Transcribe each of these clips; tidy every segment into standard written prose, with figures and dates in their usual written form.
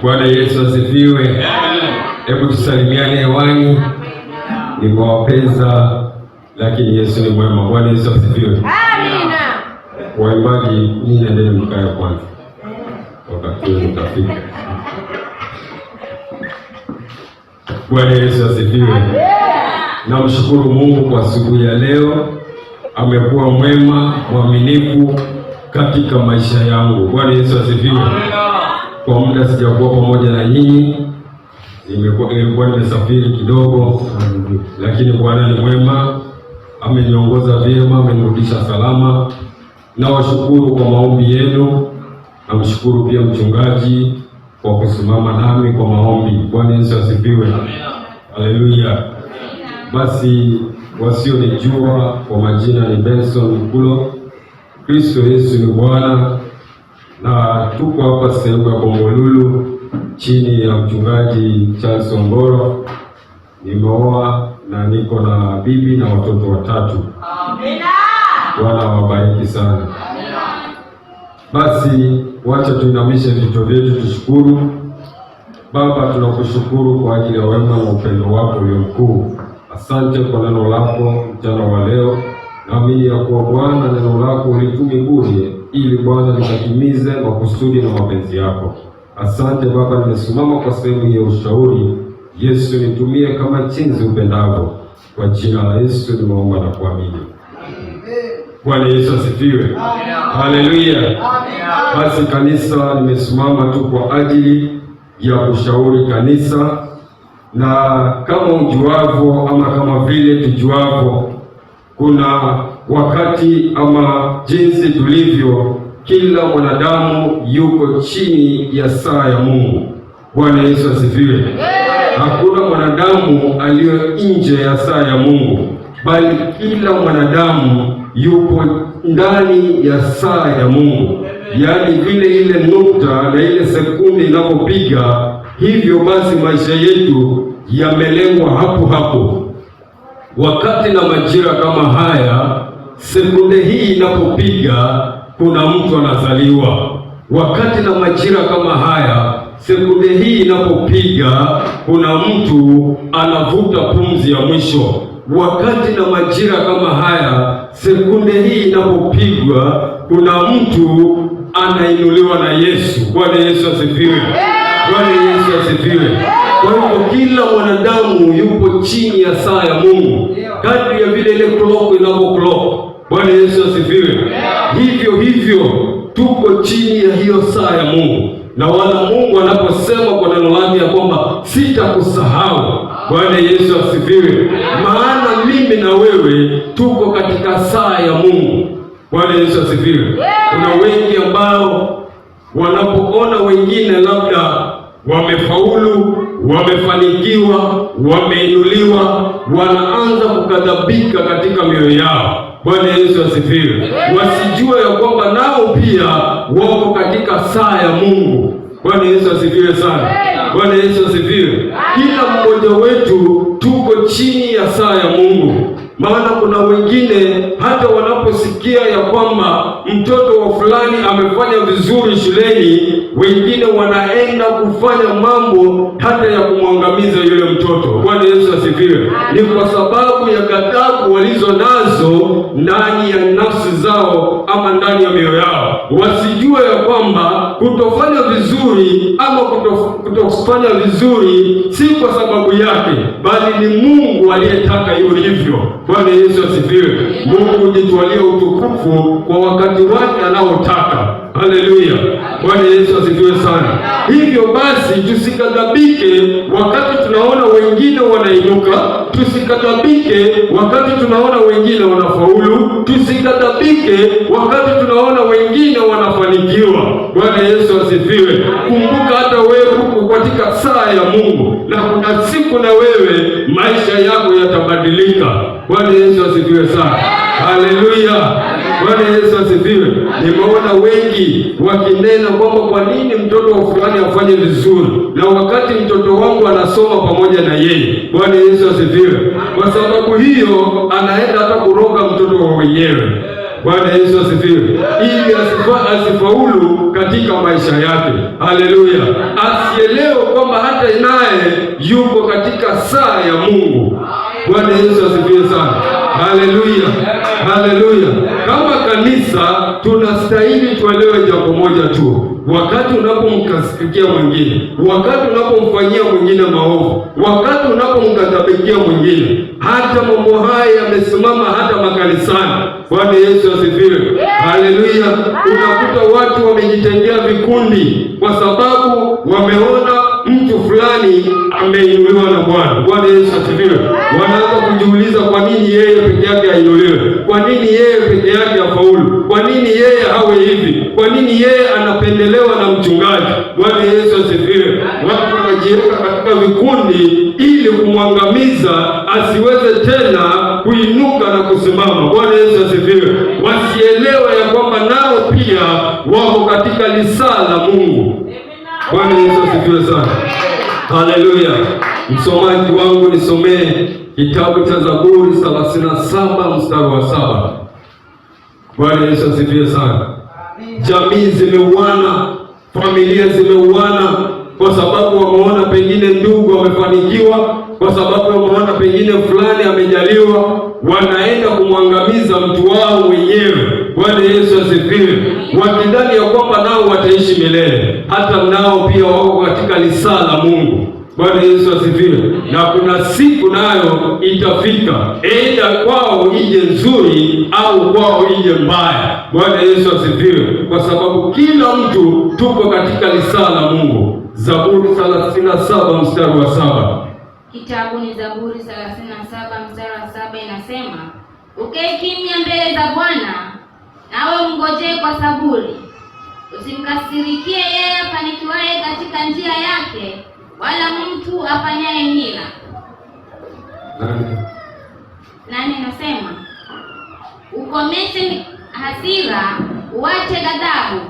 Bwana Yesu asifiwe. Hebu tusalimiane hewani. Nimewapeza lakini Yesu ni mwema. Bwana Yesu asifiwe. Amina. Waimbaji, ninyi ndio mkae kwanza. Wakati utafika. Bwana Yesu asifiwe. Namshukuru Mungu kwa asubuhi ya leo. Amekuwa mwema, mwaminifu katika maisha yangu. Bwana Yesu asifiwe. Kwa muda sijakuwa pamoja na nyinyi. Nilikuwa nimesafiri kidogo, lakini Bwana ni mwema. Ameniongoza vyema, amenirudisha salama. Nawashukuru kwa maombi yenu. Namshukuru pia mchungaji kwa kusimama nami kwa maombi. Bwana Yesu asifiwe. Haleluya. Basi wasionijua kwa majina ni Benson Mkulo. Kristo Yesu ni Bwana, na tuko hapa sehemu ya Bombolulu chini ya mchungaji Charles Ongoro. Nimeoa na niko na bibi na watoto 3. Amina. Bwana wabariki sana. Amina. Basi wacha tuinamishe vichwa vyetu tushukuru. Baba, tunakushukuru kwa ajili ya wema na upendo wako ulio mkuu. Asante kwa neno lako mchana wa leo. Naamini ya kuwa Bwana neno lako ulitumi bure ili Bwana likatimize makusudi na mapenzi yako. Asante Baba, nimesimama kwa sehemu ya ushauri. Yesu, nitumie kama chinzi upendavyo. Kwa jina la Yesu nimeomba na kuamini. Bwana Yesu asifiwe. Haleluya. Basi kanisa, nimesimama tu kwa ajili ya kushauri kanisa, na kama ujuavyo ama kama vile tujuavyo, kuna wakati ama jinsi tulivyo, kila mwanadamu yuko chini ya saa ya Mungu. Bwana Yesu asifiwe. Hakuna mwanadamu aliyo nje ya saa ya Mungu, bali kila mwanadamu yupo ndani ya saa ya Mungu. Yaani vile ile nukta na ile sekunde inapopiga, hivyo basi maisha yetu yamelengwa hapo hapo. Wakati na majira kama haya, sekunde hii inapopiga, kuna mtu anazaliwa. Wakati na majira kama haya, sekunde hii inapopiga, kuna mtu anavuta pumzi ya mwisho. Wakati na majira kama haya, sekunde hii inapopigwa, kuna mtu anainuliwa na Yesu. Bwana Yesu asifiwe. Bwana Yesu asifiwe. Kwa hivyo kila mwanadamu yupo chini ya saa ya Mungu, kadri ya vile ile clock inavyo. Bwana Yesu asifiwe. Hivyo tuko chini ya hiyo saa ya Mungu, na wala Mungu anaposema kwa neno lake ya kwamba sitakusahau. Bwana Yesu asifiwe. Maana mimi na wewe tuko katika saa ya Mungu. Bwana Yesu asifiwe. Kuna wengi ambao wanapoona wengine labda wamefaulu, wamefanikiwa, wameinuliwa, wanaanza kukadhabika katika mioyo yao. Bwana Yesu asifiwe. Wasijue ya kwamba nao pia wako katika saa ya Mungu. Bwana Yesu asifiwe sana. Bwana Yesu asifiwe. Kila mmoja wetu tuko chini ya saa ya Mungu. Maana kuna wengine hata wanaposikia ya kwamba mtoto wa fulani amefanya vizuri shuleni, wengine wanaenda kufanya mambo hata ya kumwangamiza yule mtoto. Bwana Yesu asifiwe. Ni kwa sababu ya ghadhabu walizo nazo ndani ya nafsi zao ama ndani ya mioyo yao. Wasijue ya kwamba kutofanya vizuri ama kutofanya vizuri si kwa sababu yake, bali ni Mungu aliyetaka hiyo hivyo. Bwana Yesu asifiwe. Mungu hujitwalia utukufu kwa wakati wake anaotaka. Haleluya. Bwana Yesu asifiwe sana. Hivyo basi tusikadhabike wakati tunaona wengine wanainuka, tusikadhabike wakati tunaona wengine wanafaulu, tusikadhabike wakati tunaona wengine wanafanikiwa. Bwana Yesu asifiwe. Kumbuka hata wewe uko katika saa ya Mungu, na kuna siku na wewe maisha yako yatabadilika. Bwana Yesu asifiwe sana. Haleluya. Bwana Yesu asifiwe. Nimeona wengi wakinena kwamba kwa nini mtoto wa fulani afanye vizuri na wakati mtoto wangu anasoma pamoja na yeye. Bwana Yesu asifiwe. Kwa sababu hiyo anaenda hata kuroga mtoto wa wenyewe. Bwana Yesu asifiwe. Ili asifaulu katika maisha yake. Haleluya. Asielewe yuko katika saa ya Mungu. Bwana Yesu asifiwe sana. Haleluya, haleluya. Kama kanisa tunastahili tuelewe jambo moja tu: wakati unapomkasirikia mwingine, wakati unapomfanyia mwingine maovu, wakati unapomkatabikia mwingine, hata mambo haya yamesimama hata makanisani. Bwana Yesu asifiwe. Haleluya. Unakuta watu wamejitengea vikundi kwa sababu wameona mtu fulani ameinuliwa na Bwana. Bwana Yesu asifiwe. Wanaanza kujiuliza kwa nini yeye peke yake ainuliwe? Kwa nini yeye peke yake afaulu? Kwa nini yeye awe hivi? Kwa nini yeye anapendelewa na mchungaji? Bwana Yesu asifiwe. Watu wanajiweka katika vikundi ili kumwangamiza asiweze tena kuinuka na kusimama. Bwana Yesu asifiwe. Wasielewe ya kwamba nao pia wako katika lisaa la Mungu. Bwana Yesu asifiwe sana. Haleluya. Msomaji wangu nisomee kitabu cha Zaburi 37 mstari wa 7. Bwana Yesu asifiwe sana. Jamii zimeuana, familia zimeuana kwa sababu wameona pengine ndugu wamefanikiwa, kwa sababu wameona pengine fulani amejaliwa, wanaenda kumwangamiza mtu wao mwenyewe. Bwana Yesu asifiwe. Wakidhani ya kwamba nao wataishi milele, hata nao pia wako katika lisaa la Mungu. Bwana Yesu asifiwe. Na kuna siku nayo itafika, aidha kwao ije nzuri au kwao ije mbaya. Bwana Yesu asifiwe. Kwa sababu kila mtu tuko katika lisaa la Mungu. Zaburi 37 mstari wa 7. Kitabu ni Zaburi 37 mstari wa 7 inasema, ukae kimya mbele za Bwana, nawe mngojee kwa saburi. Usimkasirikie yeye afanikiwaye katika njia yake, wala mtu afanyaye hila. Nani nasema, ukomeshe hasira, uache ghadhabu,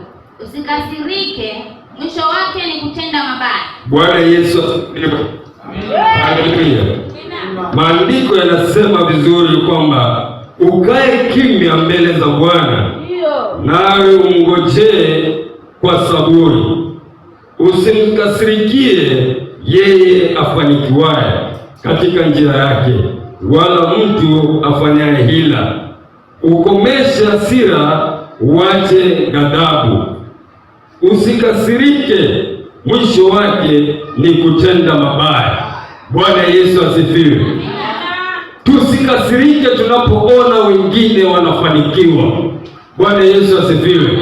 usikasirike, mwisho wake ni kutenda mabaya. Bwana Yesu asifiwe. Haleluya. Maandiko yanasema vizuri kwamba ukae kimya mbele za Bwana, nawe umngojee kwa saburi. Usimkasirikie yeye afanikiwaye katika njia yake, wala mtu afanyaye hila. Ukomeshe hasira, uache ghadhabu, usikasirike, mwisho wake ni kutenda mabaya. Bwana Yesu asifiwe. Tusikasirike tunapoona wengine wanafanikiwa. Bwana Yesu asifiwe.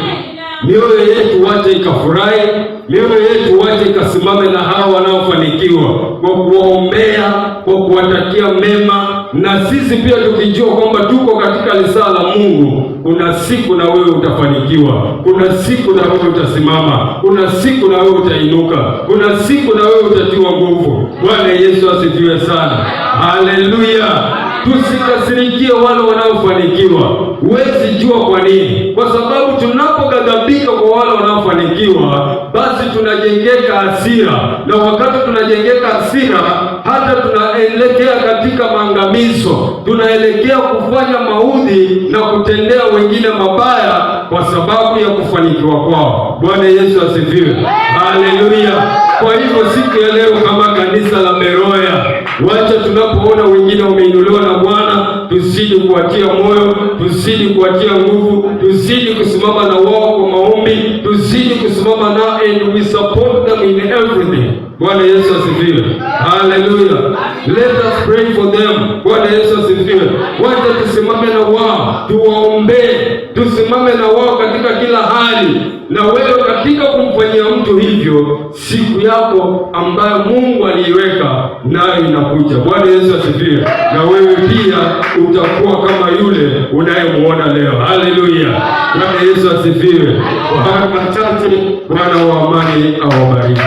Mioyo yetu wache ikafurahi, mioyo yetu wache ikasimame na hao wanaofanikiwa, kwa kuwaombea, kwa kuwatakia mema, na sisi pia tukijua kwamba tuko katika lisaa la Mungu. Kuna siku na wewe utafanikiwa, kuna siku na wewe utasimama, kuna siku na wewe utainuka, kuna siku na wewe utatiwa nguvu. Bwana Yesu asifiwe sana. Haleluya. Tusikasirikie wale wanaofanikiwa. Huwezi jua kwa nini. Kwa sababu tunapoghadhabika kwa wale wanaofanikiwa, basi tunajengeka hasira, na wakati tunajengeka hasira, hata tunaelekea katika maangamizo, tunaelekea kufanya maudhi na kutendea wengine mabaya kwa sababu ya kufanikiwa kwao. Bwana Yesu asifiwe. Haleluya. Kwa hivyo siku ya leo kama kanisa la Beroya, wacha tunapoona wengine wameinuliwa na Bwana, tuzidi kuwatia moyo, tuzidi kuwatia nguvu, tuzidi kusimama na wao kwa maombi, tuzidi kusimama nao, and we support them in everything. Bwana Yesu asifiwe. Haleluya. Let us pray for them. Bwana Yesu asifiwe. Wacha tusimame na wao, tuwaombee, tusimame na wao katika kila hali. Na wewe katika kumfanyia mtu hivyo, siku yako ambayo Mungu aliiweka nayo inakuja. Bwana Yesu asifiwe. Na wewe pia utakuwa kama yule unayemuona leo. Haleluya. Bwana Yesu asifiwe. Kwa haya machache, Bwana wa amani awabariki.